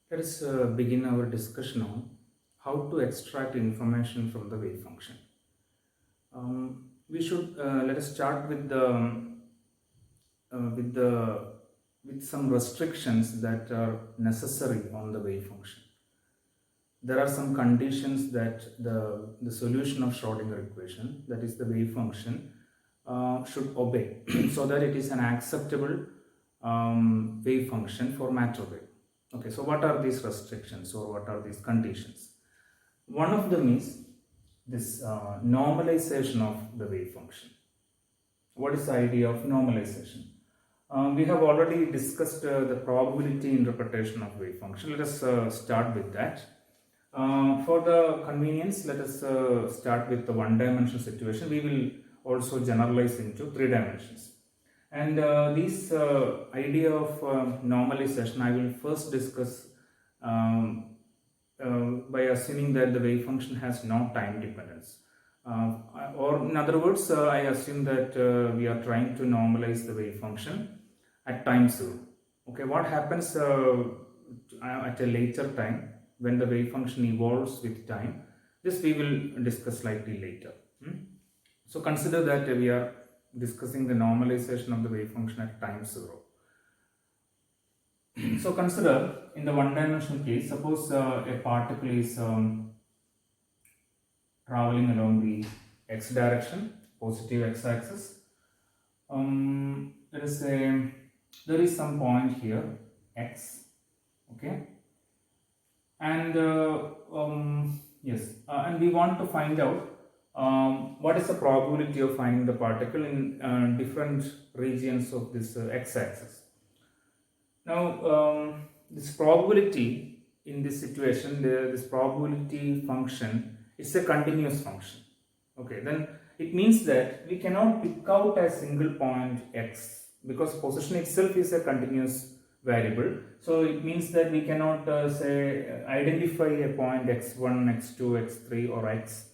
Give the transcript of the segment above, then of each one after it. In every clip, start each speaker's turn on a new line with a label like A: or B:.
A: Let us begin our discussion on how to extract information from the wave function. We should let us start with with the with some restrictions that are necessary on the wave function. There are some conditions that the solution of Schrodinger equation, that is the wave function, should obey so that it is an acceptable wave function for matter wave. Okay, so what are these restrictions or what are these conditions? One of them is this normalization of the wave function. What is the idea of normalization? We have already discussed the probability interpretation of wave function. Let us start with that. For the convenience, let us start with the one-dimensional situation. We will also generalize into three dimensions. And this idea of normalization, I will first discuss by assuming that the wave function has no time dependence. Or in other words, I assume that we are trying to normalize the wave function at time zero. Okay, what happens at a later time when the wave function evolves with time? This we will discuss slightly later. So consider that we are discussing the normalization of the wave function at time zero. So consider in the one-dimensional case, suppose a particle is traveling along the x direction, positive x-axis. There is some point here, x, okay, and and we want to find out what is the probability of finding the particle in different regions of this x-axis. Now, this probability in this situation, this probability function is a continuous function. Okay, then it means that we cannot pick out a single point x because position itself is a continuous variable. So it means that we cannot identify a point x1, x2, x3 or x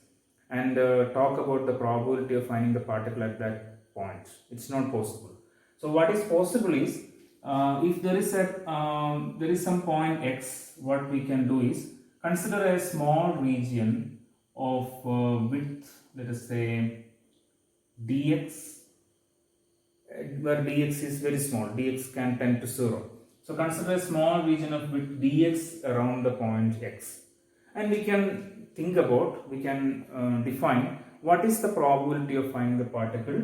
A: and talk about the probability of finding the particle at that point. It's not possible. So what is possible is if there is some point x, what we can do is consider a small region of width, let us say dx, where dx is very small, dx can tend to 0. So consider a small region of width dx around the point x, and we can think about, we can define what is the probability of finding the particle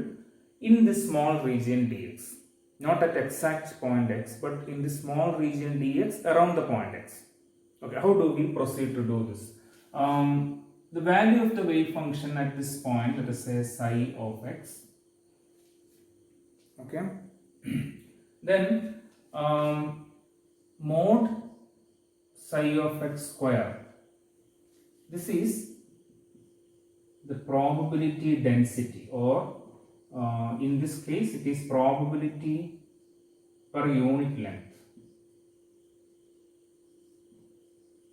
A: in this small region dx. Not at exact point x, but in the small region dx around the point x. Okay, how do we proceed to do this? The value of the wave function at this point, let us say psi of x. Okay, then mod psi of x square. This is the probability density, or in this case it is probability per unit length.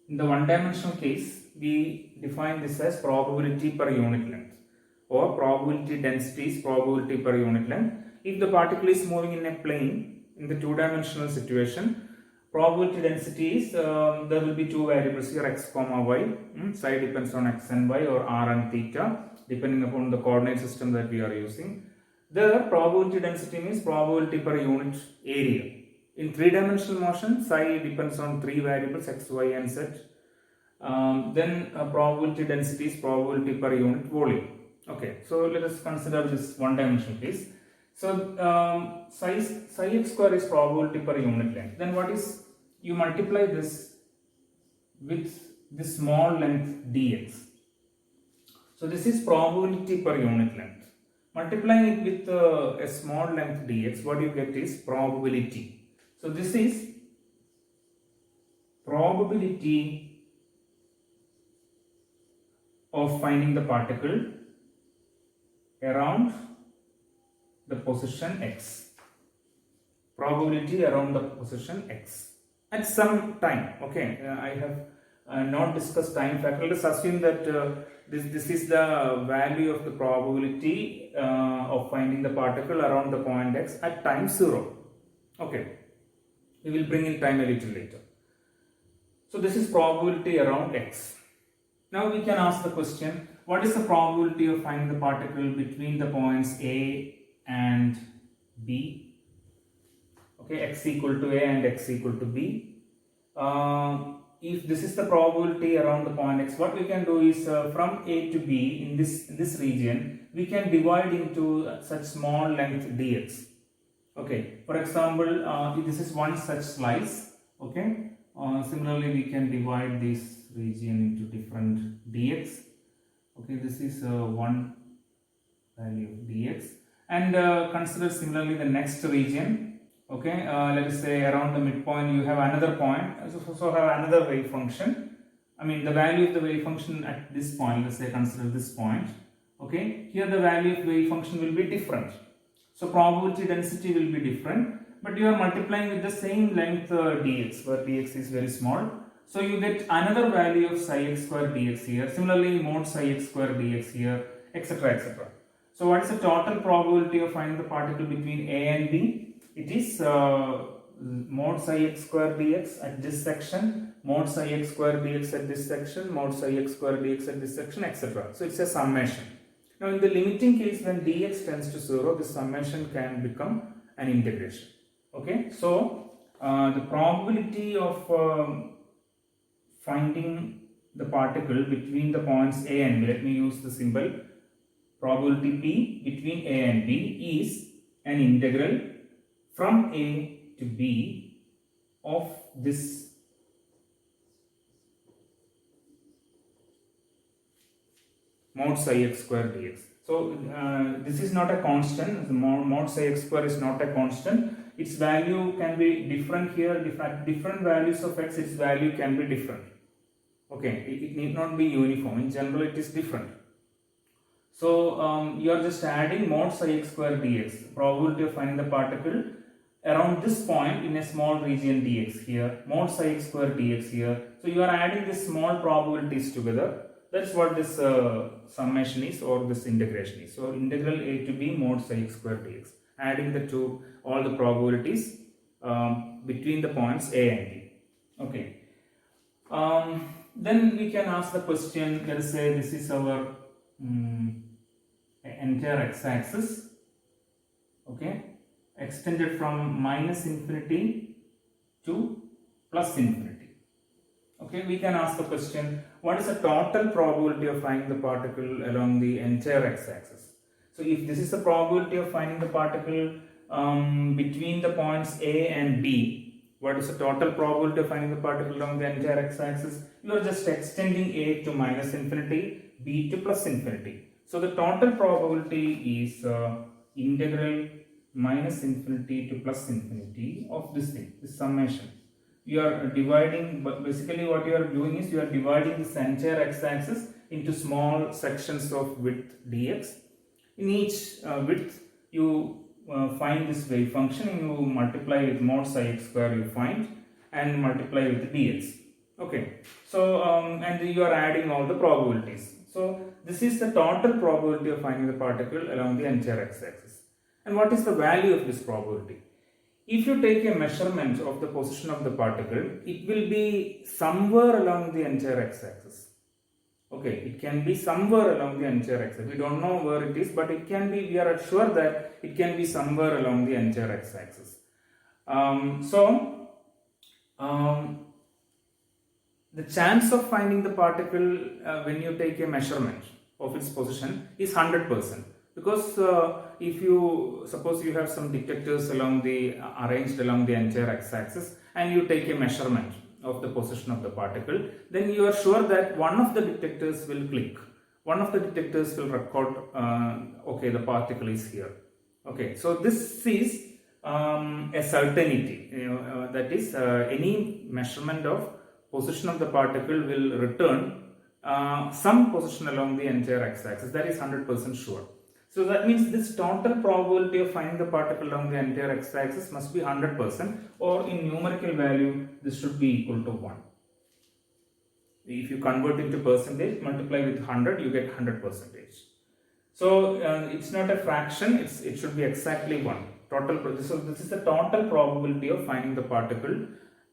A: In the one-dimensional case, we define this as probability per unit length, or probability density is probability per unit length. If the particle is moving in a plane, in the two-dimensional situation, probability density is there will be two variables here, x comma y. Psi depends on x and y, or r and theta, depending upon the coordinate system that we are using. The probability density means probability per unit area. In three-dimensional motion, psi depends on three variables, x, y and z. Then probability density is probability per unit volume. Okay, so let us consider this one-dimensional case. So psi x square is probability per unit length. Then what is, you multiply this with this small length dx. So this is probability per unit length. Multiplying it with a small length dx, what you get is probability. So this is probability of finding the particle around the position x. Probability around the position x at some time. Okay, I have not discussed time factor. Let's assume that this is the value of the probability of finding the particle around the point x at time 0. Okay, we will bring in time a little later. So this is probability around x. Now we can ask the question, what is the probability of finding the particle between the points A and B? Okay, x equal to A and x equal to B. If this is the probability around the point x, what we can do is from A to B in this region, we can divide into such small length dx. Okay, for example, this is one such slice. Okay, similarly we can divide this region into different dx. Okay, this is one value of dx, and consider similarly the next region. Okay, let us say around the midpoint you have another point, so have another wave function. I mean the value of the wave function at this point, let's say consider this point. Okay, here the value of wave function will be different, so probability density will be different, but you are multiplying with the same length dx, where dx is very small, so you get another value of psi x square dx here, similarly mod psi x square dx here, etc, etc. So what is the total probability of finding the particle between A and B? It is mod psi x square dx at this section, mod psi x square dx at this section, mod psi x square dx at this section, etc. So it's a summation. Now in the limiting case, when dx tends to 0, this summation can become an integration. Okay, so the probability of finding the particle between the points A and B, let me use the symbol probability P between A and B, is an integral from A to B of this mod psi x square dx. So this is not a constant, the mod psi x square is not a constant, its value can be different here, different values of x, its value can be different. Okay, it need not be uniform, in general it is different. So you are just adding mod psi x square dx, probability of finding the particle around this point in a small region dx here, mod psi x square dx here. So you are adding these small probabilities together. That's what this summation is, or this integration is. So integral A to B mod psi x square dx, adding the two, all the probabilities between the points A and B. Okay. Then we can ask the question, let us say this is our entire x-axis, okay, extended from minus infinity to plus infinity. Okay, we can ask the question, what is the total probability of finding the particle along the entire x-axis? So if this is the probability of finding the particle between the points A and B, what is the total probability of finding the particle along the entire x-axis? You are just extending A to minus infinity, B to plus infinity. So the total probability is integral minus infinity to plus infinity of this thing, this summation. You are dividing, but basically what you are doing is you are dividing this entire x-axis into small sections of width dx. In each width you find this wave function and you multiply with mod psi x square you find and multiply with dx. Okay, so and you are adding all the probabilities. So this is the total probability of finding the particle along the entire x-axis. And what is the value of this probability? If you take a measurement of the position of the particle, it will be somewhere along the entire x-axis. Okay, it can be somewhere along the entire x-axis. We don't know where it is, but it can be, we are sure that it can be somewhere along the entire x-axis. The chance of finding the particle when you take a measurement of its position is 100%. Because if you suppose you have some detectors along the arranged along the entire x-axis and you take a measurement of the position of the particle, then you are sure that one of the detectors will click, one of the detectors will record okay, the particle is here. Okay, so this is a certainty, that is any measurement of position of the particle will return some position along the entire x-axis, that is 100% sure. So that means this total probability of finding the particle along the entire x-axis must be 100%, or in numerical value this should be equal to 1. If you convert into percentage, multiply with 100, you get 100%. So it's not a fraction, it should be exactly 1. Total. So this is the total probability of finding the particle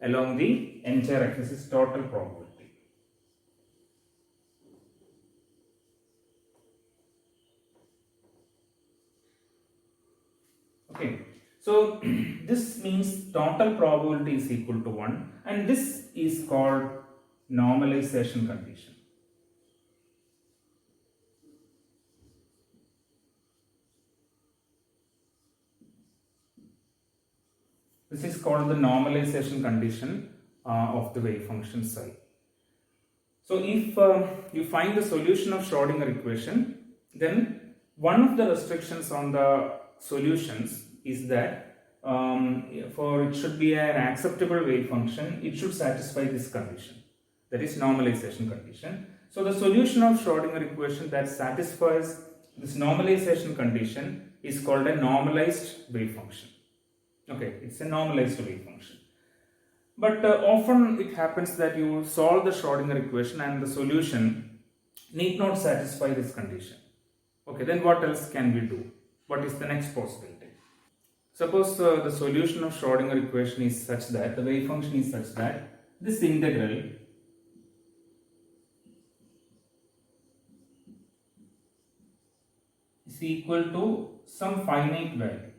A: along the entire axis is total probability. Okay, so this means total probability is equal to 1, and this is called normalization condition. This is called the normalization condition of the wave function psi. So if you find the solution of Schrodinger equation, then one of the restrictions on the solutions is that for it should be an acceptable wave function, it should satisfy this condition, that is normalization condition. So the solution of Schrodinger equation that satisfies this normalization condition is called a normalized wave function. Okay, it's a normalized wave function. But often it happens that you solve the Schrodinger equation and the solution need not satisfy this condition. Okay, then what else can we do? What is the next possibility? Suppose the solution of Schrodinger equation is such that, the wave function is such that this integral is equal to some finite value.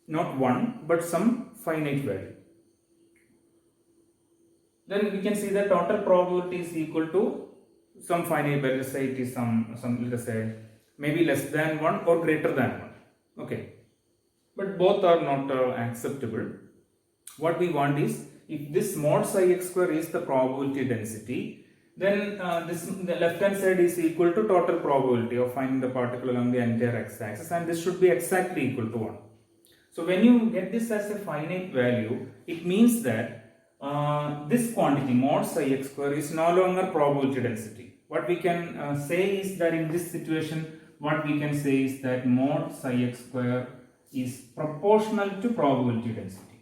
A: Not 1, but some finite value. Then we can see that total probability is equal to some finite value. Let's say it is some let us say maybe less than 1 or greater than 1. Okay, but both are not acceptable. What we want is, if this mod psi x square is the probability density, then the left hand side is equal to total probability of finding the particle along the entire x-axis, and this should be exactly equal to 1. So when you get this as a finite value, it means that this quantity mod psi x square is no longer probability density. What we can say is that in this situation, what we can say is that mod psi x square is proportional to probability density.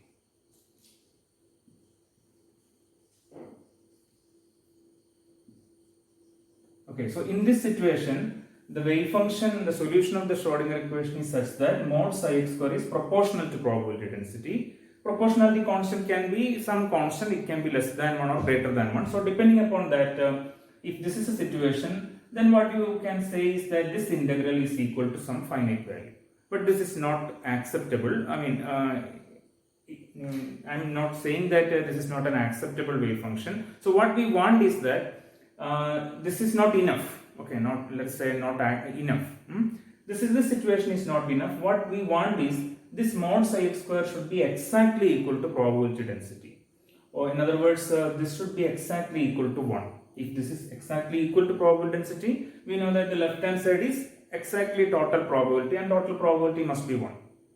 A: Okay, so in this situation, the wave function, the solution of the Schrodinger equation is such that mod psi x square is proportional to probability density. Proportionality constant can be some constant, it can be less than 1 or greater than 1. So depending upon that, if this is a situation, then what you can say is that this integral is equal to some finite value. But this is not acceptable. I mean, I'm not saying that this is not an acceptable wave function. So what we want is that this is not enough. Okay, not, let's say, not enough. This is the situation is not enough. What we want is this mod psi x square should be exactly equal to probability density, or in other words, this should be exactly equal to 1. If this is exactly equal to probability density, we know that the left hand side is exactly total probability, and total probability must be 1.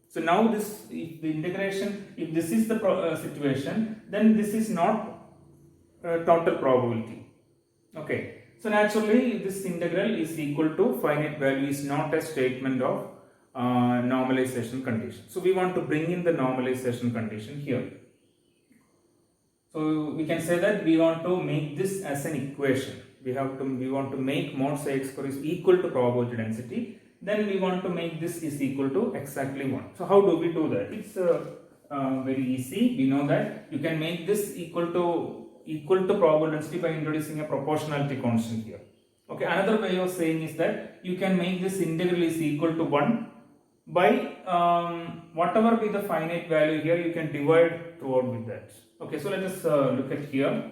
A: So now this, if the integration, if this is the situation, then this is not total probability. Okay. So naturally, this integral is equal to finite value is not a statement of normalization condition. So we want to bring in the normalization condition here. So we can say that we want to make this as an equation. We want to make mod psi x square is equal to probability density. Then we want to make this is equal to exactly 1. So how do we do that? It's very easy. We know that you can make this equal to probability density by introducing a proportionality constant here. Okay, another way of saying is that you can make this integral is equal to 1 by whatever be the finite value here, you can divide throughout with that. Okay, so let us look at here.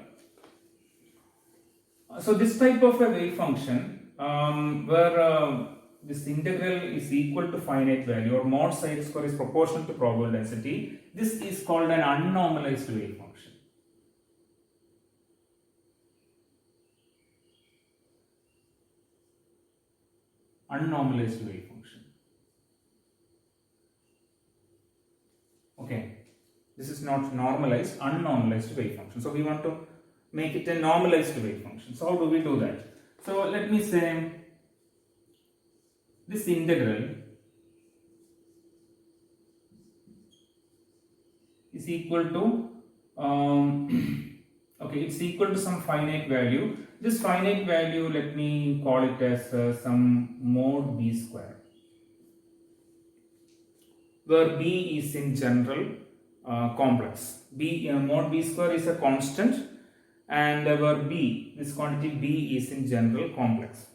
A: So this type of a wave function where this integral is equal to finite value, or mod psi x square is proportional to probability density, this is called an unnormalized wave function. Unnormalized wave function. Okay, this is not normalized, unnormalized wave function. So we want to make it a normalized wave function. So how do we do that? So let me say this integral is equal to okay, it's equal to some finite value. This finite value, let me call it as some mod b square. where b is in general complex. Mod b square is a constant, and where b, this quantity b is in general complex.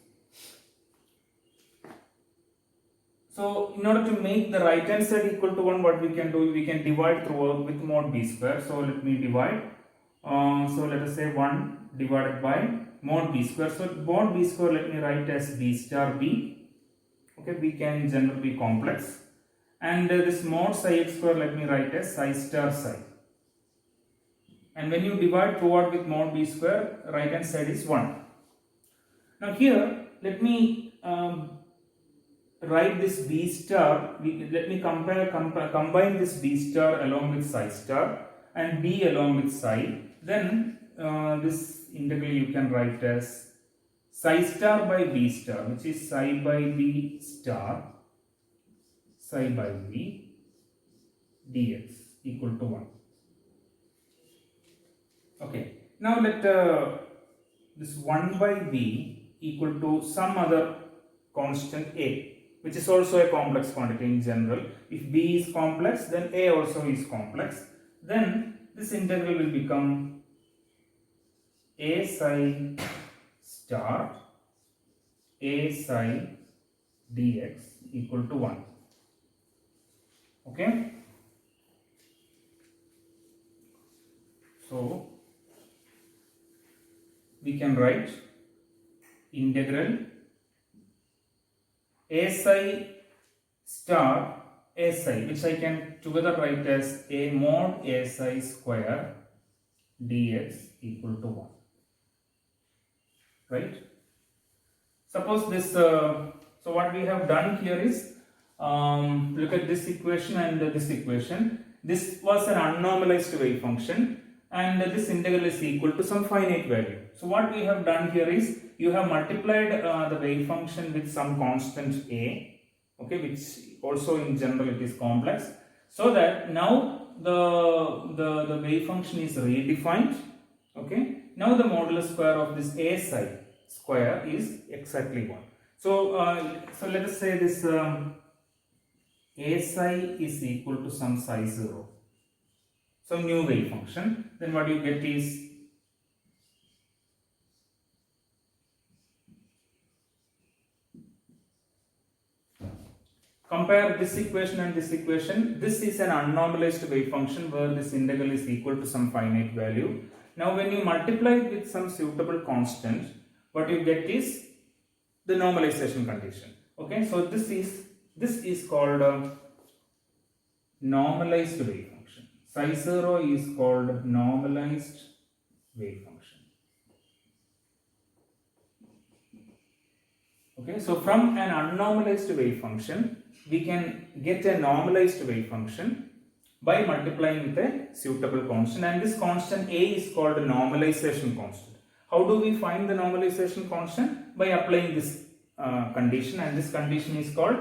A: So in order to make the right hand side equal to 1, what we can do, we can divide throughout with mod b square. So let me divide. So let us say 1 divided by mod b square. So mod b square, let me write as b star b. Okay, b can generally be complex. And this mod psi x square, let me write as psi star psi. And when you divide throughout with mod b square, right hand side is 1. Now here, let me write this b star. Let me combine this b star along with psi star and b along with psi. Then this integral you can write as psi star by b star, which is psi by b star psi by b dx equal to 1. Okay, now let this 1 by b equal to some other constant a, which is also a complex quantity in general. If b is complex, then a also is complex. Then this integral will become a psi star a psi dx equal to 1. Okay. So we can write integral a psi star a psi, which I can together write as a mod a psi square dx equal to 1. Right? Suppose this, so what we have done here is, look at this equation and this equation. This was an unnormalized wave function, and this integral is equal to some finite value. So what we have done here is, you have multiplied the wave function with some constant a, okay, which also in general it is complex, so that now the wave function is redefined. Okay, now the modulus square of this a psi square is exactly 1. So so let us say this a psi is equal to some psi 0, some new wave function. Then what you get is compare this equation and this equation. This is an unnormalized wave function where this integral is equal to some finite value. Now when you multiply it with some suitable constant, what you get is the normalization condition. Okay, so this is called normalized wave function. Psi 0 is called normalized wave function. Okay, so from an unnormalized wave function, we can get a normalized wave function by multiplying with a suitable constant, and this constant a is called a normalization constant. How do we find the normalization constant? By applying this condition, and this condition is called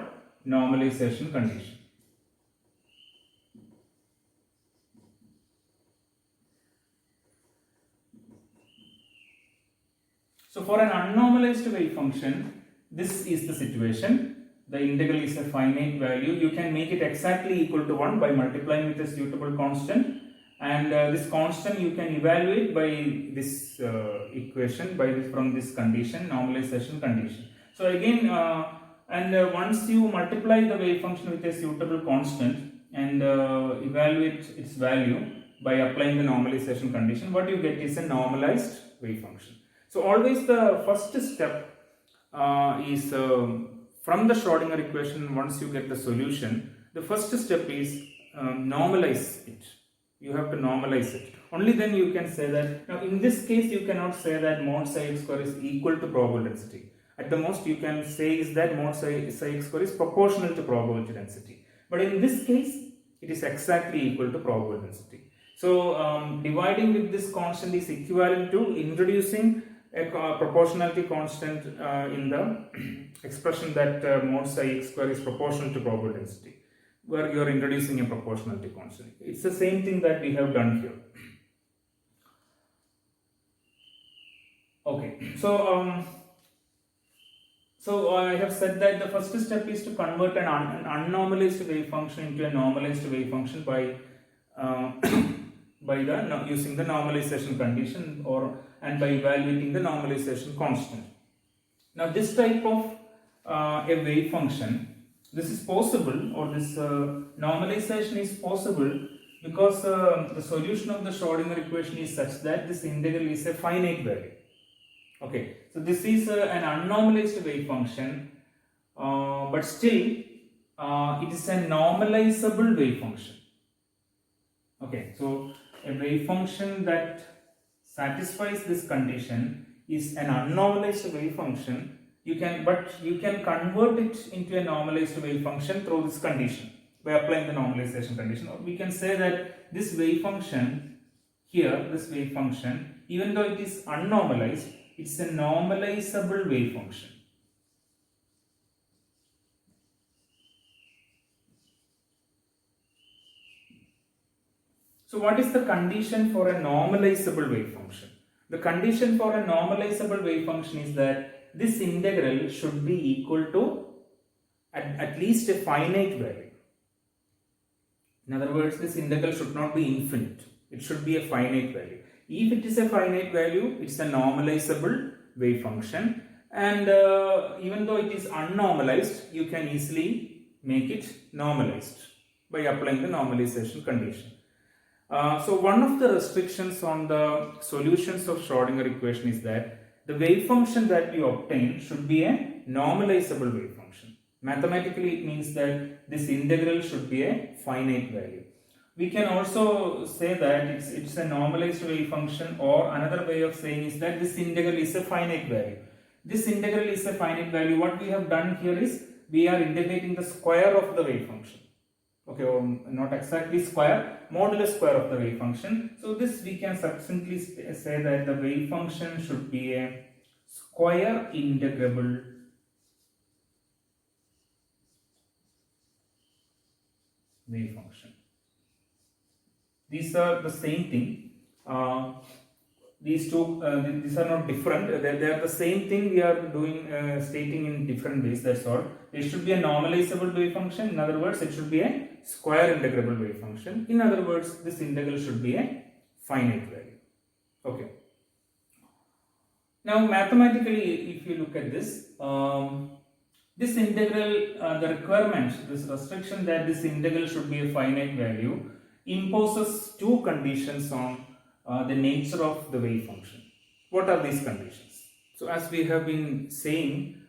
A: normalization condition. So for an unnormalized wave function, this is the situation. The integral is a finite value. You can make it exactly equal to 1 by multiplying with a suitable constant, and this constant you can evaluate by this equation, from this condition, normalization condition. So again, once you multiply the wave function with a suitable constant and evaluate its value by applying the normalization condition, what you get is a normalized wave function. So always the first step is from the Schrodinger equation. Once you get the solution, the first step is normalize it. You have to normalize it. Only then you can say that. Now in this case, you cannot say that mod psi x square is equal to probability density. At the most you can say is that mod psi x square is proportional to probability density. But in this case, it is exactly equal to probability density. So dividing with this constant is equivalent to introducing a proportionality constant in the expression that mod psi x square is proportional to probability density, where you are introducing a proportionality constant. It's the same thing that we have done here. Okay, so So I have said that the first step is to convert an unnormalized wave function into a normalized wave function by uh, using the normalization condition and by evaluating the normalization constant. Now this type of a wave function, this is possible, or this normalization is possible because the solution of the Schrodinger equation is such that this integral is a finite value. Okay, so this is an unnormalized wave function, but still it is a normalizable wave function. Okay, so a wave function that satisfies this condition is an unnormalized wave function. You can convert it into a normalized wave function through this condition by applying the normalization condition. Or we can say that this wave function here, this wave function, even though it is unnormalized, it's a normalizable wave function. So what is the condition for a normalizable wave function? The condition for a normalizable wave function is that this integral should be equal to at least a finite value. In other words, this integral should not be infinite. It should be a finite value. If it is a finite value, it's a normalizable wave function, and even though it is unnormalized, you can easily make it normalized by applying the normalization condition. So one of the restrictions on the solutions of Schrodinger equation is that the wave function that you obtain should be a normalizable wave function. Mathematically, it means that this integral should be a finite value. We can also say that it's a normalized wave function, or another way of saying is that this integral is a finite value. This integral is a finite value. What we have done here is we are integrating the square of the wave function. Okay, or not exactly square, modulus square of the wave function. So this we can succinctly say that the wave function should be a square integrable wave function. These are the same thing. These are not different. They are the same thing. We are doing stating in different ways. That's all. It should be a normalizable wave function. In other words, it should be a square integrable wave function. In other words, this integral should be a finite value. Okay. Now, mathematically, if you look at this, this integral, the requirement, this restriction that this integral should be a finite value, imposes two conditions on the nature of the wave function. What are these conditions? So as we have been saying,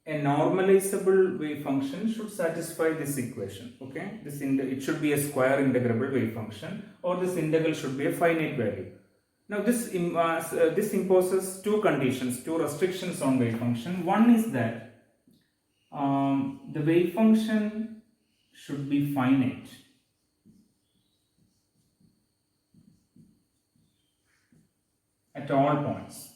A: a normalizable wave function should satisfy this equation. Okay, it should be a square integrable wave function, or this integral should be a finite value. Now this imposes two conditions, two restrictions on wave function. One is that the wave function should be finite. At all points.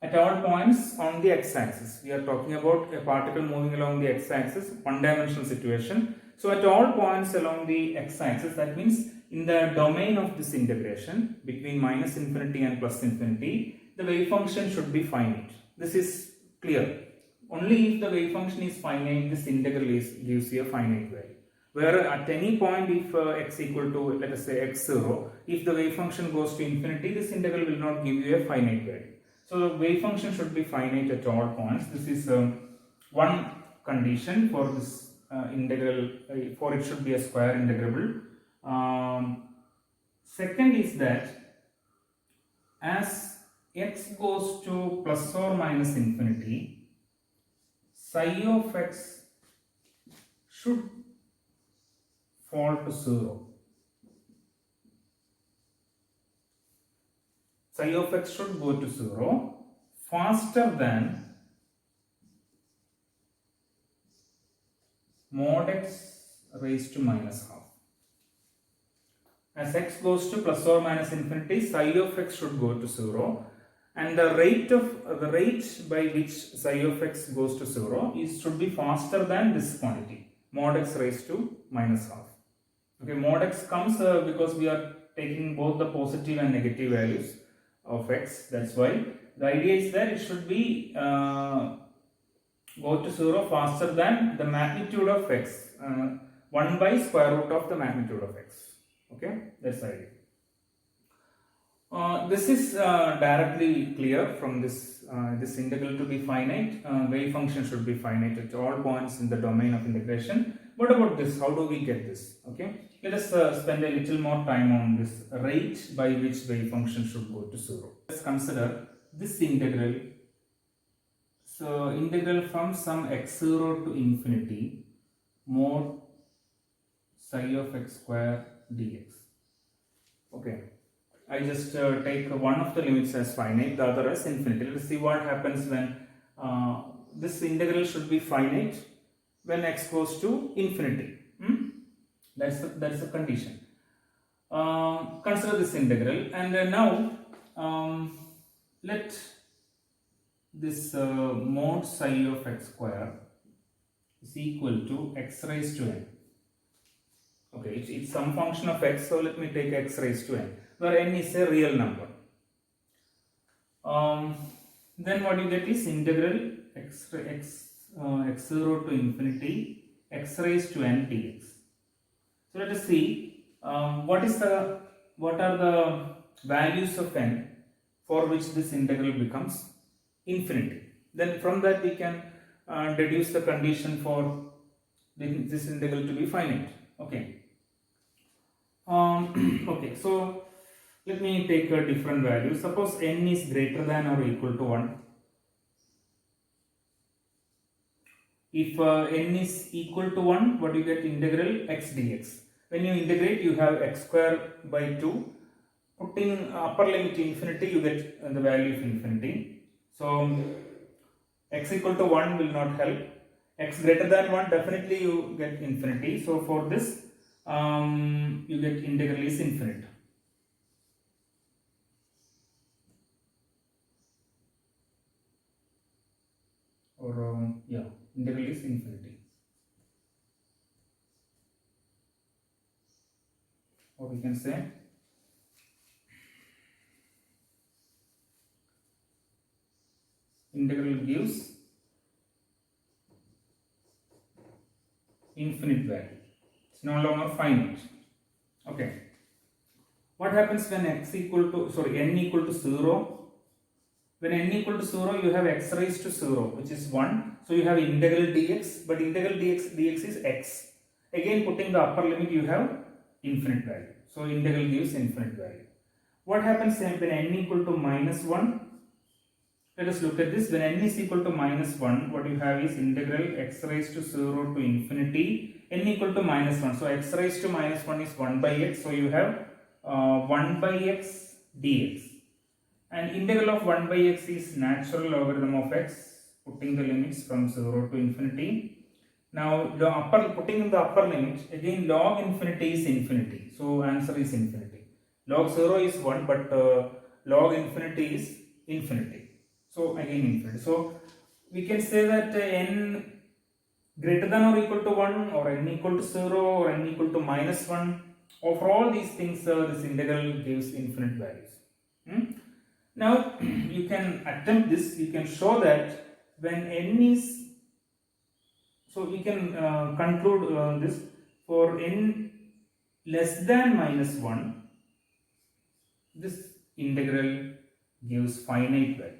A: At all points on the x-axis. We are talking about a particle moving along the x-axis, one-dimensional situation. So at all points along the x-axis, that means in the domain of this integration between minus infinity and plus infinity, the wave function should be finite. This is clear. Only if the wave function is finite, this integral gives you a finite value. Where at any point, if x equal to, let us say, x0, if the wave function goes to infinity, this integral will not give you a finite value. So the wave function should be finite at all points. This is one condition for this integral, for it should be a square integrable. Second is that as x goes to plus or minus infinity, psi of x should fall to 0. Psi of x should go to 0 faster than mod x raised to minus half. As x goes to plus or minus infinity, psi of x should go to 0, and the rate by which psi of x goes to 0 should be faster than this quantity, mod x raised to minus half. Okay, mod x comes because we are taking both the positive and negative values. of x. That's why the idea is that it should be go to 0 faster than the magnitude of x, 1 by square root of the magnitude of x. Okay, that's the idea. This is directly clear from this integral to be finite. Wave function should be finite at all points in the domain of integration. What about this? How do we get this? Okay, let us spend a little more time on this rate by which wave function should go to 0. Let's consider this integral. So integral from some x0 to infinity mod psi of x square dx. Okay, I just take one of the limits as finite, the other as infinity. Let us see what happens when this integral should be finite when x goes to infinity. That's the condition. Consider this integral, and now let this mod psi of x square is equal to x raised to n. Okay, it's some function of x, so let me take x raised to n, where n is a real number. Then what you get is integral x0 to infinity x raised to n dx. So let us see what are the values of n for which this integral becomes infinity. Then from that we can deduce the condition for this integral to be finite. Okay. Okay, so let me take a different value. Suppose n is greater than or equal to 1. If n is equal to 1, what you get? Integral x dx. When you integrate, you have x square by 2. Putting upper limit to infinity, you get the value of infinity. So x equal to 1 will not help. X greater than 1, definitely you get infinity. So for this, you get integral is infinite. Or yeah, integral is infinity. Or we can say integral gives infinite value. It's no longer finite. Okay. What happens when n equal to 0? When n equal to 0, you have x raised to 0, which is 1. So you have integral dx, but integral dx is x. Again, putting the upper limit, you have infinite value. So integral gives infinite value. What happens when n equal to minus 1? Let us look at this. When n is equal to minus 1, what you have is integral x raised to 0 to infinity, n equal to minus 1. So x raised to minus 1 is 1 by x. So you have 1 by x dx. And integral of 1 by x is natural logarithm of x, putting the limits from 0 to infinity. Now putting in the upper limit, again log infinity is infinity. So answer is infinity. Log 0 is 1, but log infinity is infinity. So again infinity. So we can say that n greater than or equal to 1, or n equal to 0, or n equal to minus 1. For all these things, this integral gives infinite values. Now you can attempt this. You can show that when n is, so we can conclude this for n less than minus 1, this integral gives finite value.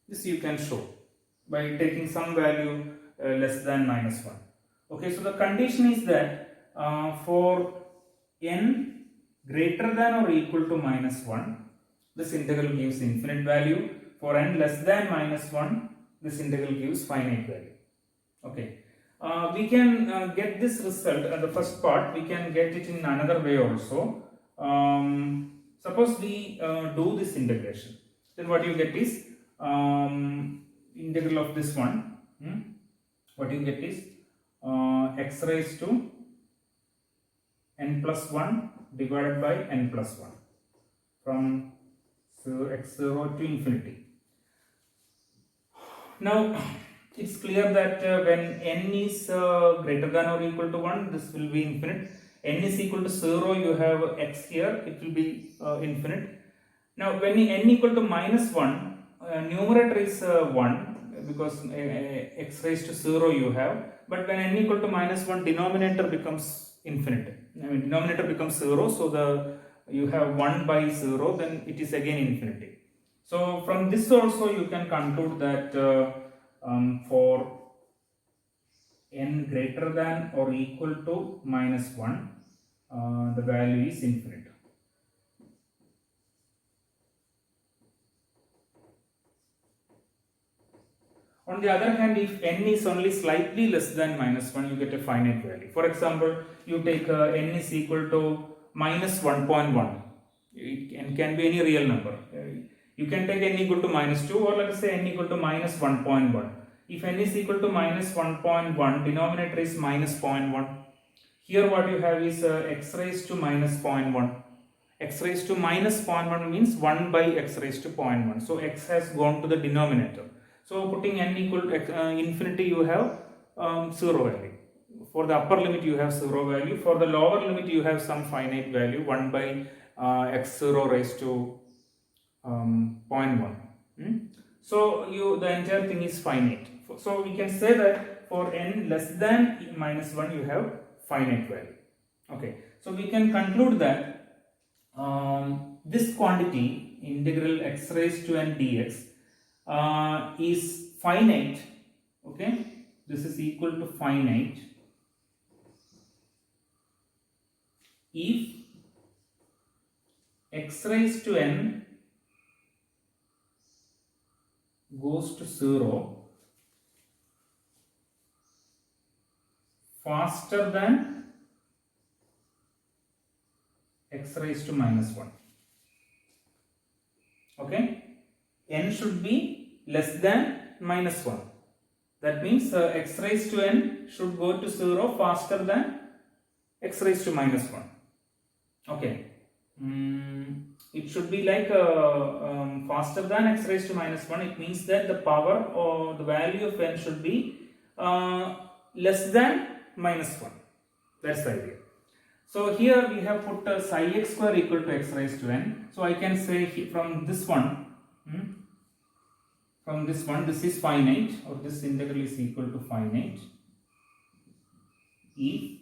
A: This you can show by taking some value less than minus 1. Okay, so the condition is that for n greater than or equal to minus 1, this integral gives infinite value. For n less than minus 1, this integral gives finite value. Okay, we can get this result at the first part. We can get it in another way also. Suppose we do this integration, then what you get is integral of this one. What you get is x raised to n plus 1 divided by n plus 1 from x0 to infinity. Now it's clear that when n is greater than or equal to 1, this will be infinite. n is equal to 0, you have x here, it will be infinite. Now when n equal to minus 1, numerator is 1 because x raised to 0 you have, but when n equal to minus 1, denominator becomes infinite. I mean denominator becomes 0, so you have 1 by 0, then it is again infinity. So from this also you can conclude that for n greater than or equal to minus 1, the value is infinite. On the other hand, if n is only slightly less than minus 1, you get a finite value. For example, you take n is equal to minus 1.1. N can be any real number. You can take n equal to minus 2, or let us say n equal to minus 1.1. If n is equal to minus 1.1, denominator is minus 0.1. Here what you have is x raised to minus 0.1. X raised to minus 0.1 means 1 by x raised to 0.1. So x has gone to the denominator. So putting n equal to infinity, you have 0 value. For the upper limit you have 0 value. For the lower limit you have some finite value, 1 by x0 raised to 0.1. So the entire thing is finite. So we can say that for n less than minus 1 you have finite value. Okay. So we can conclude that this quantity integral x raised to n dx is finite. Okay, this is equal to finite if x raised to n goes to 0 faster than x raised to minus 1. Okay, n should be less than minus 1. That means x raised to n should go to 0 faster than x raised to minus 1. Okay, it should be like faster than x raised to minus 1. It means that the power or the value of n should be less than minus 1. That's the idea. So here we have put psi x square equal to x raised to n. So I can say from this one, this is finite, or this integral is equal to finite if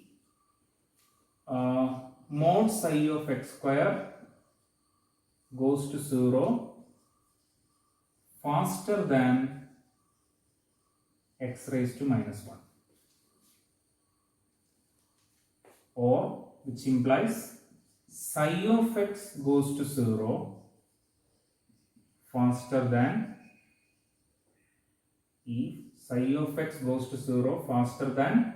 A: mod psi of x square goes to 0 faster than x raised to minus 1, or which implies psi of x goes to 0 faster than if psi of x goes to 0 faster than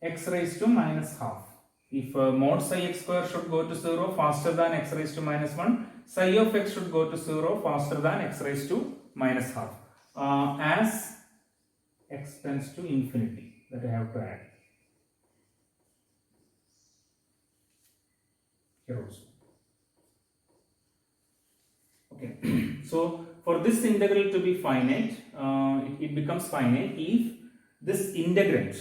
A: x raised to minus half. If mod psi x square should go to 0 faster than x raised to minus 1, psi of x should go to 0 faster than x raised to minus half as x tends to infinity, that I have to add here also. Okay, so for this integral to be finite, it becomes finite if this integrand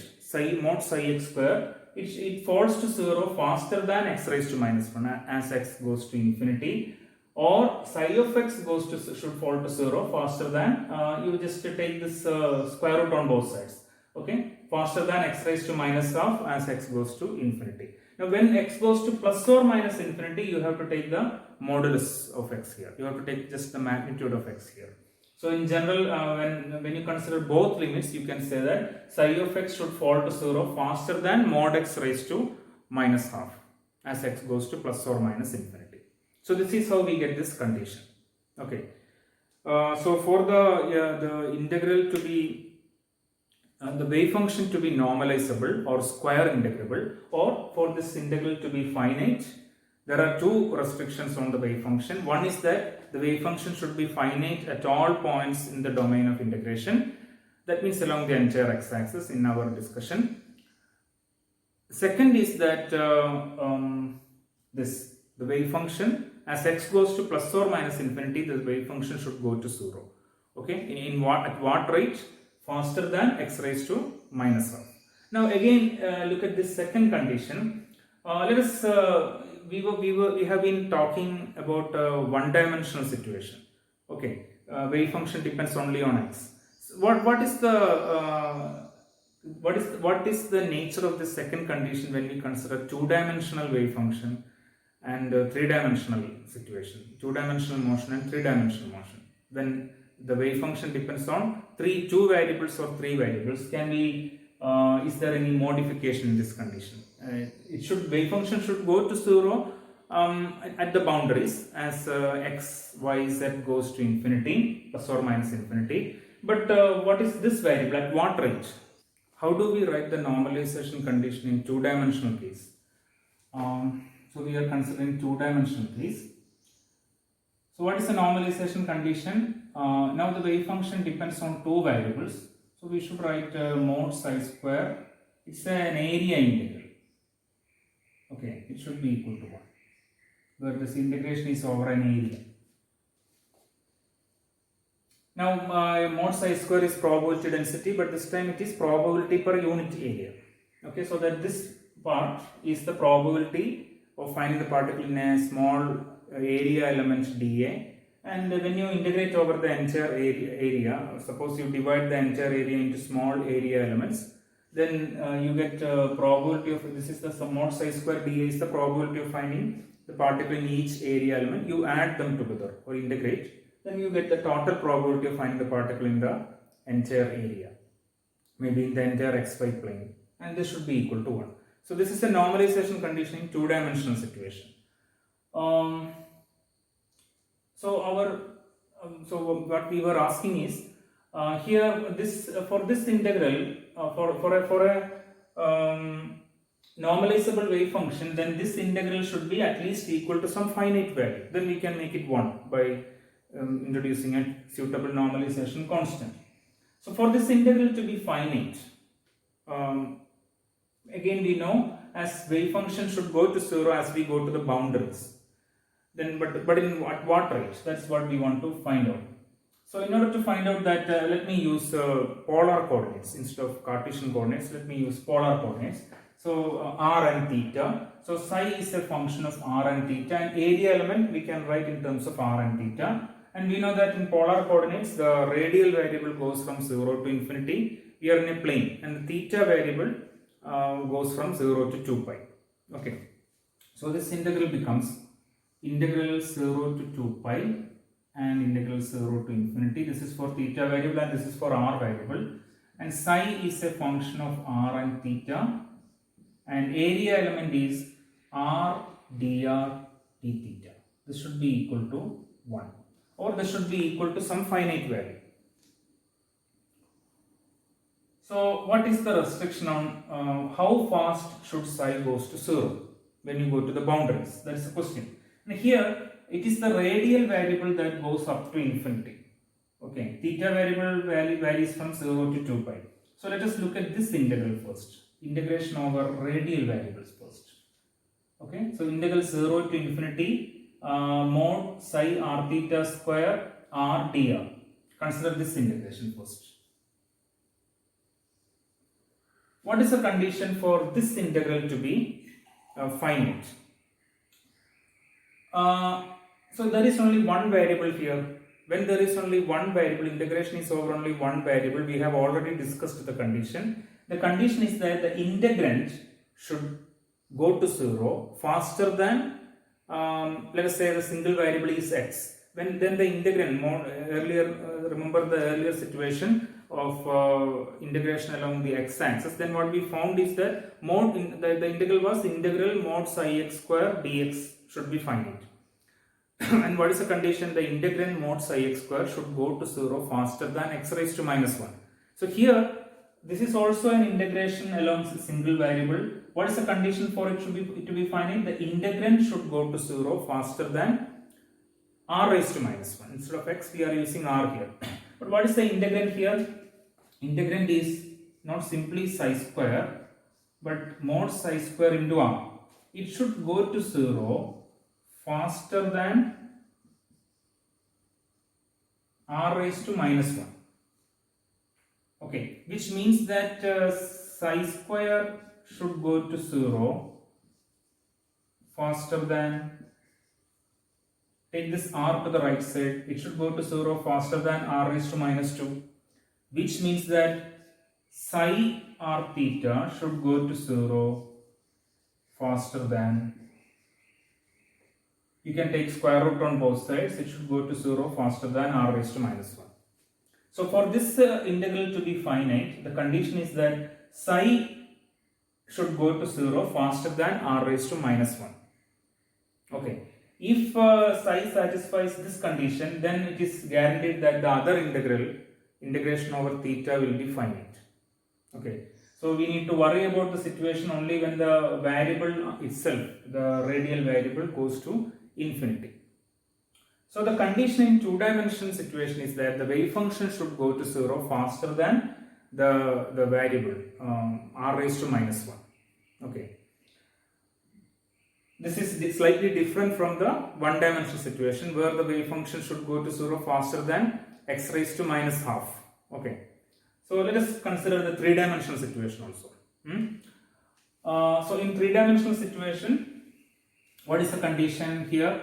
A: mod psi x square it falls to 0 faster than x raised to minus 1 as x goes to infinity, or psi of x should fall to 0 faster than you just take this square root on both sides. Okay, faster than x raised to minus half as x goes to infinity. Now when x goes to plus or minus infinity, you have to take the modulus of x here. You have to take just the magnitude of x here. So in general, when you consider both limits, you can say that psi of x should fall to 0 faster than mod x raised to minus half as x goes to plus or minus infinity. So this is how we get this condition. Okay. So for the integral to be the wave function to be normalizable or square integrable, or for this integral to be finite, there are two restrictions on the wave function. One is that the wave function should be finite at all points in the domain of integration. That means along the entire x-axis in our discussion. Second is that the wave function, as x goes to plus or minus infinity, the wave function should go to 0. Okay, at what rate? Faster than x raised to minus half. Now again, look at this second condition. Let us. We have been talking about one-dimensional situation. Okay, wave function depends only on x. So what is the nature of the second condition when we consider two-dimensional wave function and three-dimensional situation, two-dimensional motion and three-dimensional motion? When the wave function depends on two variables or three variables, can we? Is there any modification in this condition? Wave function should go to 0 at the boundaries as x, y, z goes to infinity, plus or minus infinity. But what is this variable? At what range? How do we write the normalization condition in two-dimensional case? So we are considering two-dimensional case. So what is the normalization condition? Now the wave function depends on two variables. So we should write mod psi square. It's an area integral. Okay, it should be equal to 1, where this integration is over an area. Now mod psi square is probability density, but this time it is probability per unit area. Okay, so that this part is the probability of finding the particle in a small area element dA. And when you integrate over the entire area, suppose you divide the entire area into small area elements, then you get probability of, this is the mod psi square dA is the probability of finding the particle in each area element. You add them together or integrate, then you get the total probability of finding the particle in the entire area, maybe in the entire xy plane, and this should be equal to 1. So this is a normalization condition in two-dimensional situation. So what we were asking is here this for this integral for a normalizable wave function, then this integral should be at least equal to some finite value. Then we can make it 1 by introducing a suitable normalization constant. So for this integral to be finite, again we know as wave function should go to 0 as we go to the boundaries. Then but in at what rate? That's what we want to find out. So in order to find out that, let me use polar coordinates instead of Cartesian coordinates. Let me use polar coordinates. So r and theta. So psi is a function of r and theta, and area element we can write in terms of r and theta. And we know that in polar coordinates the radial variable goes from 0 to infinity. We are in a plane, and the theta variable goes from 0 to 2 pi. Okay. So this integral becomes integral 0 to 2 pi and integral 0 to infinity. This is for theta variable and this is for r variable. And psi is a function of r and theta, and area element is r dr d theta. This should be equal to 1, or this should be equal to some finite value. So what is the restriction on how fast should psi goes to 0 when you go to the boundaries? That is the question. And here it is the radial variable that goes up to infinity. Okay, theta variable value varies from 0 to 2 pi. So let us look at this integral first. Integration over radial variables first. Okay, so integral 0 to infinity mod psi r theta square r dr. Consider this integration first. What is the condition for this integral to be finite? So there is only one variable here. When there is only one variable, integration is over only one variable. We have already discussed the condition. The condition is that the integrand should go to 0 faster than, let us say the single variable is x. Then the integrand, remember the earlier situation of integration along the x-axis. Then what we found is that the integral was integral mod psi x square dx should be finite. And what is the condition? The integrand mod psi x square should go to 0 faster than x raised to minus 1. So here this is also an integration along a single variable. What is the condition for it to be finite? The integrand should go to 0 faster than r raised to minus 1. Instead of x we are using r here. But what is the integrand here? Integrand is not simply psi square but mod psi square into r. It should go to 0 faster than r raised to minus 1. Okay, which means that psi square should go to 0 faster than, take this r to the right side, it should go to 0 faster than r raised to minus 2, which means that psi r theta should go to 0 faster than, you can take square root on both sides, it should go to 0 faster than r raised to minus 1. So for this integral to be finite, the condition is that psi should go to 0 faster than r raised to minus 1. Okay. If psi satisfies this condition, then it is guaranteed that the other integration over theta will be finite. Okay. So we need to worry about the situation only when the variable itself, the radial variable, goes to infinity. So the condition in two-dimensional situation is that the wave function should go to 0 faster than the variable r raised to minus 1. Okay. This is slightly different from the one-dimensional situation where the wave function should go to 0 faster than x raised to minus half. Okay. So let us consider the three-dimensional situation also. So in three-dimensional situation, what is the condition here?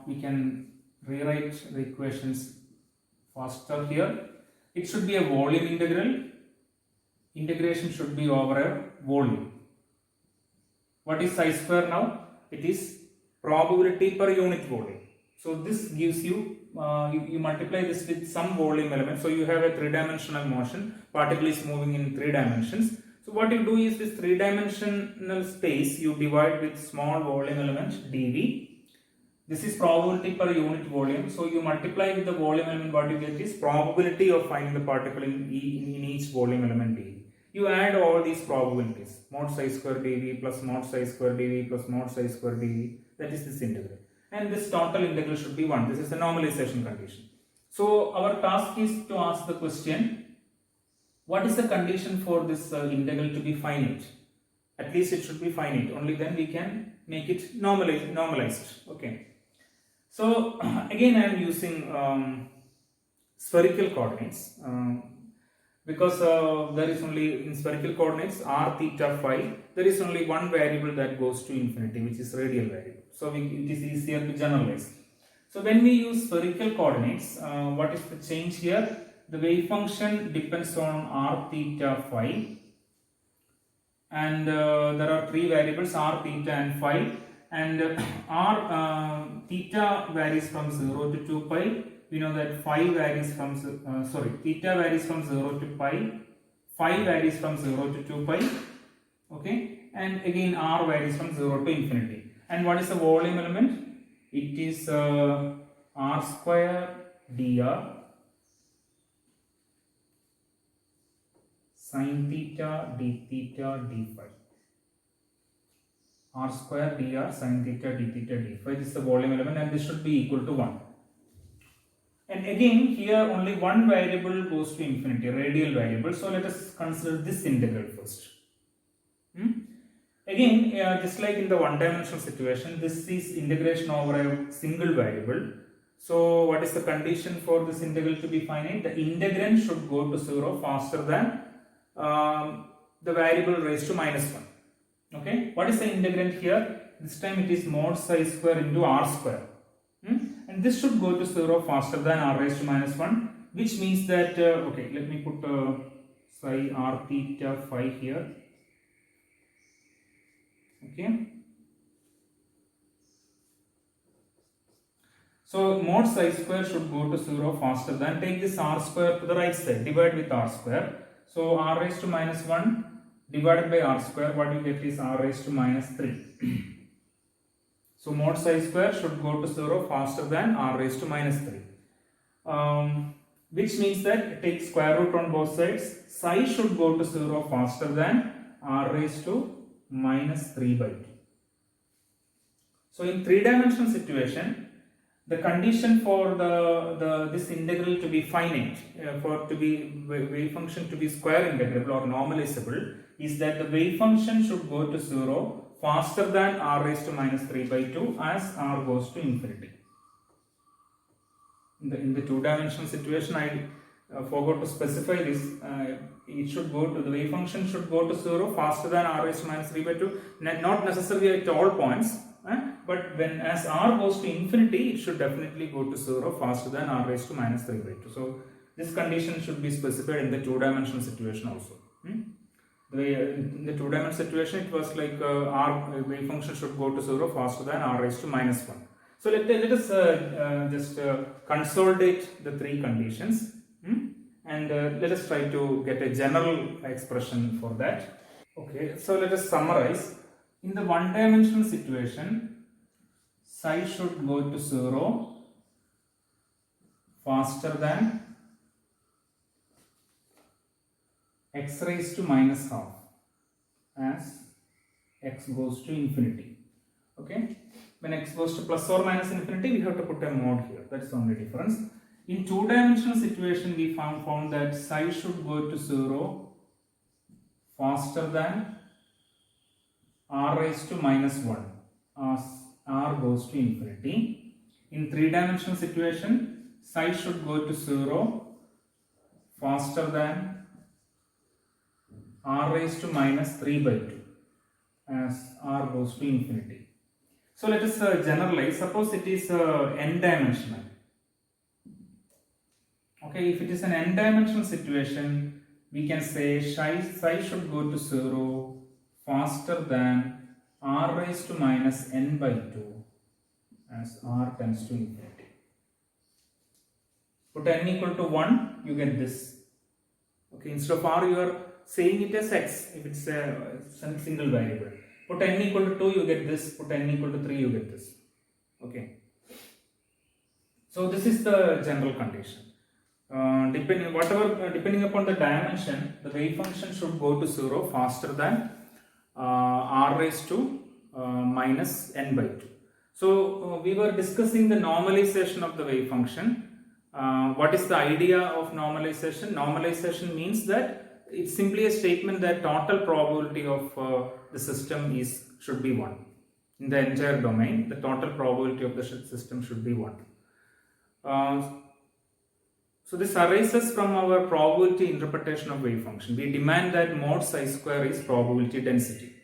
A: We can rewrite the equations faster here. It should be a volume integral. Integration should be over a volume. What is psi square now? It is probability per unit volume. So this gives you, you multiply this with some volume element. So you have a three-dimensional motion. Particle is moving in 3 dimensions. So what you do is this 3-dimensional space you divide with small volume element dv. This is probability per unit volume. So you multiply with the volume element, what you get is probability of finding the particle in each volume element dv. You add all these probabilities, mod psi square dv plus mod psi square dv plus mod psi square dv, that is this integral. And this total integral should be 1. This is the normalization condition. So our task is to ask the question, what is the condition for this integral to be finite? At least it should be finite, only then we can make it normalized. Okay. So again I am using spherical coordinates. Because there is only, in spherical coordinates r theta phi, there is only one variable that goes to infinity, which is radial variable. So it is easier to generalize. So when we use spherical coordinates, what is the change here? The wave function depends on r theta phi, and there are 3 variables, r theta and phi, and r theta varies from 0 to 2 pi. We know that phi varies from, theta varies from 0 to pi, phi varies from 0 to 2 pi, okay, and again r varies from 0 to infinity. And what is the volume element? It is r square dr sin theta d theta d phi. R square dr sin theta d theta d phi. This is the volume element, and this should be equal to 1. And again, here only one variable goes to infinity, radial variable. So let us consider this integral first. Again, just like in the one-dimensional situation, this is integration over a single variable. So what is the condition for this integral to be finite? The integrand should go to 0 faster than the variable raised to minus 1. Okay. What is the integrand here? This time it is mod psi square into r square. And this should go to 0 faster than r raised to minus 1, which means that, okay, let me put psi r theta phi here. Okay. So mod psi square should go to 0 faster than, take this r square to the right side, divide with r square. So r raised to minus 1 divided by r square, what you get is r raised to minus 3. So mod psi square should go to 0 faster than r raised to minus 3. Which means that take square root on both sides, psi should go to 0 faster than r raised to minus 3 by 2. So in 3-dimensional situation, the condition for this integral to be finite, for to be wave function to be square integrable or normalizable, is that the wave function should go to 0 faster than r raised to minus 3 by 2 as r goes to infinity. In the 2-dimensional situation, forgot to specify this. It should go to, the wave function should go to 0 faster than r raised to minus 3 by 2. Not necessarily at all points, but when as r goes to infinity, it should definitely go to 0 faster than r raised to minus 3 by 2. So this condition should be specified in the two-dimensional situation also. In the two-dimensional situation, it was like r wave function should go to 0 faster than r raised to minus 1. So let us just consolidate the three conditions, and let us try to get a general expression for that. Okay, so let us summarize. In the one-dimensional situation, psi should go to 0 faster than x raised to minus half as x goes to infinity. Okay, when x goes to plus or minus infinity, we have to put a mod here. That's the only difference. In two-dimensional situation, we found that psi should go to 0 faster than r raised to minus 1 as r goes to infinity. In three-dimensional situation, psi should go to 0 faster than r raised to minus 3 by 2 as r goes to infinity. So let us generalize. Suppose it is n-dimensional. Okay, if it is an n-dimensional situation, we can say psi should go to 0 faster than r raised to minus n by 2 as r tends to infinity. Put n equal to 1, you get this. Okay, instead of r, you are saying it as x if it's a single variable. Put n equal to 2, you get this. Put n equal to 3, you get this. Okay. So this is the general condition. Depending upon the dimension, the wave function should go to 0 faster than r raised to minus n by 2. So we were discussing the normalization of the wave function. What is the idea of normalization? Normalization means that it's simply a statement that total probability of the system should be 1. In the entire domain, the total probability of the system should be 1. So this arises from our probability interpretation of wave function. We demand that mod psi square is probability density.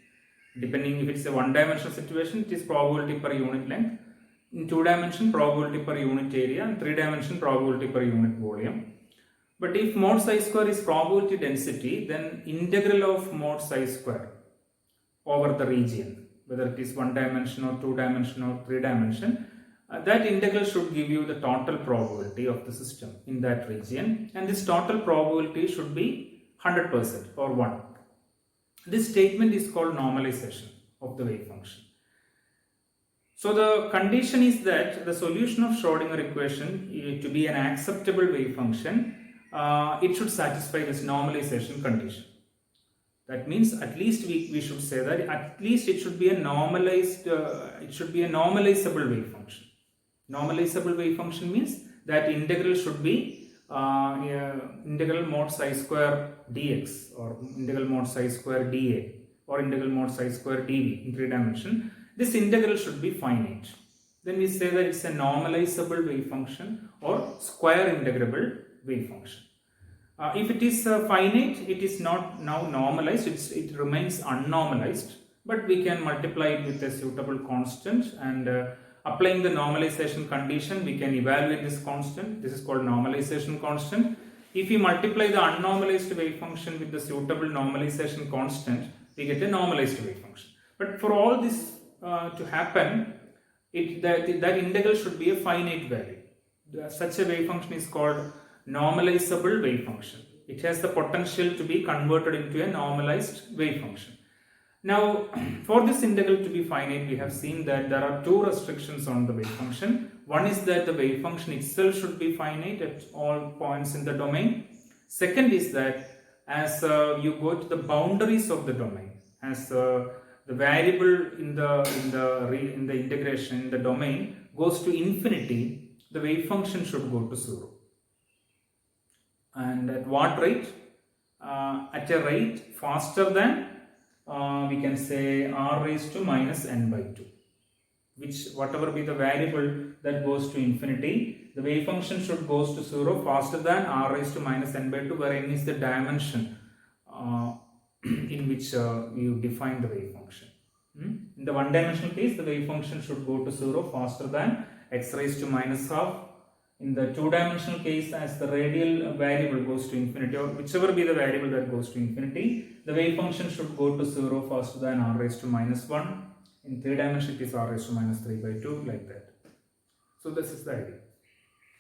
A: Depending if it's a one-dimensional situation, it is probability per unit length. In two-dimension, probability per unit area. In three-dimension, probability per unit volume. But if mod psi square is probability density, then integral of mod psi square over the region, whether it is one dimension or two dimension or three dimension, that integral should give you the total probability of the system in that region, and this total probability should be 100% or 1. This statement is called normalization of the wave function. So the condition is that the solution of Schrodinger equation to be an acceptable wave function, it should satisfy this normalization condition. That means at least we should say that at least it should be a normalized, it should be a normalizable wave function. Normalizable wave function means that integral should be integral mod psi square dx or integral mod psi square dA or integral mod psi square dV in three dimension. This integral should be finite. Then we say that it's a normalizable wave function or square integrable wave function. If it is finite, it is not now normalized, it remains unnormalized, but we can multiply it with a suitable constant, and applying the normalization condition, we can evaluate this constant. This is called normalization constant. If we multiply the unnormalized wave function with the suitable normalization constant, we get a normalized wave function. But for all this to happen, that integral should be a finite value. Such a wave function is called normalizable wave function. It has the potential to be converted into a normalized wave function. Now, for this integral to be finite, we have seen that there are two restrictions on the wave function. One is that the wave function itself should be finite at all points in the domain. Second is that as you go to the boundaries of the domain, as the variable in the integration in the domain goes to infinity, the wave function should go to 0. And at what rate? At a rate faster than we can say r raised to minus n by 2. which whatever be the variable that goes to infinity, the wave function should goes to 0 faster than r raised to minus n by 2, where n is the dimension in which you define the wave function. In the one dimensional case, the wave function should go to 0 faster than x raised to minus half. In the two dimensional case, as the radial variable goes to infinity, or whichever be the variable that goes to infinity, the wave function should go to 0 faster than r raised to minus 1. In three dimensional case, r raised to minus 3 by 2, like that. So this is the idea.